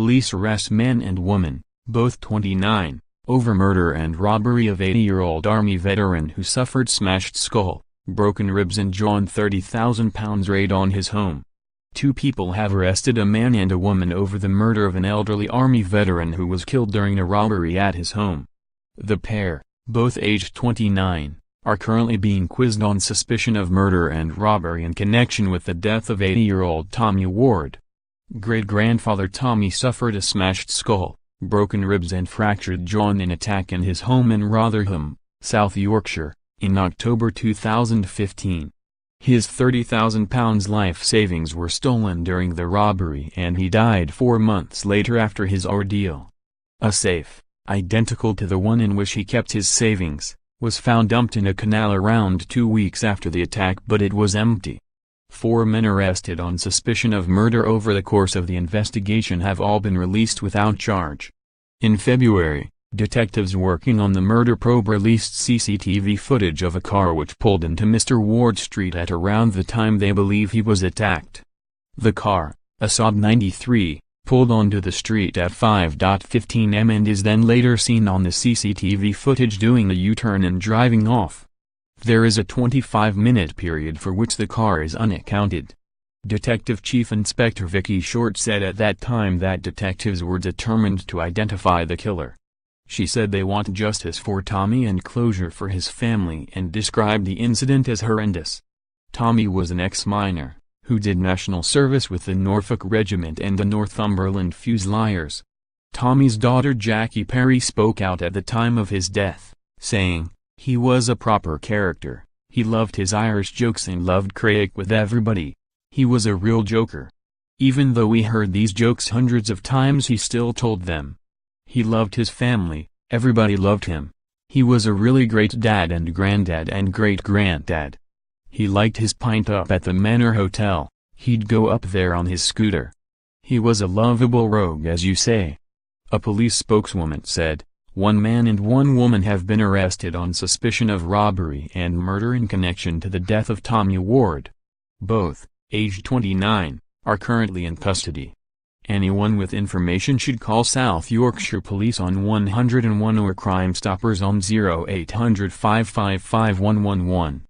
Police arrest man and woman, both 29, over murder and robbery of 80-year-old Army veteran who suffered smashed skull, broken ribs and jaw and £30,000 raid on his home. 2 people have arrested a man and a woman over the murder of an elderly Army veteran who was killed during a robbery at his home. The pair, both aged 29, are currently being quizzed on suspicion of murder and robbery in connection with the death of 80-year-old Tommy Ward. Great-grandfather Tommy suffered a smashed skull, broken ribs and fractured jaw in an attack in his home in Rotherham, South Yorkshire, in October 2015. His £30,000 life savings were stolen during the robbery and he died 4 months later after his ordeal. A safe, identical to the one in which he kept his savings, was found dumped in a canal around 2 weeks after the attack, but it was empty. 4 men arrested on suspicion of murder over the course of the investigation have all been released without charge. In February, detectives working on the murder probe released CCTV footage of a car which pulled into Mr. Ward Street at around the time they believe he was attacked. The car, a Saab 93, pulled onto the street at 5:15 am and is then later seen on the CCTV footage doing a U-turn and driving off. There is a 25-minute period for which the car is unaccounted. Detective Chief Inspector Vicky Short said at that time that detectives were determined to identify the killer. She said they want justice for Tommy and closure for his family and described the incident as horrendous. Tommy was an ex-miner, who did national service with the Norfolk Regiment and the Northumberland Fusiliers. Tommy's daughter Jackie Perry spoke out at the time of his death, saying, "He was a proper character, he loved his Irish jokes and loved crack with everybody. He was a real joker. Even though we heard these jokes hundreds of times he still told them. He loved his family, everybody loved him. He was a really great dad and granddad and great-granddad. He liked his pint up at the Manor Hotel, he'd go up there on his scooter. He was a lovable rogue as you say." A police spokeswoman said, 1 man and 1 woman have been arrested on suspicion of robbery and murder in connection to the death of Tommy Ward. Both, aged 29, are currently in custody. Anyone with information should call South Yorkshire Police on 101 or Crime Stoppers on 0800 555 111.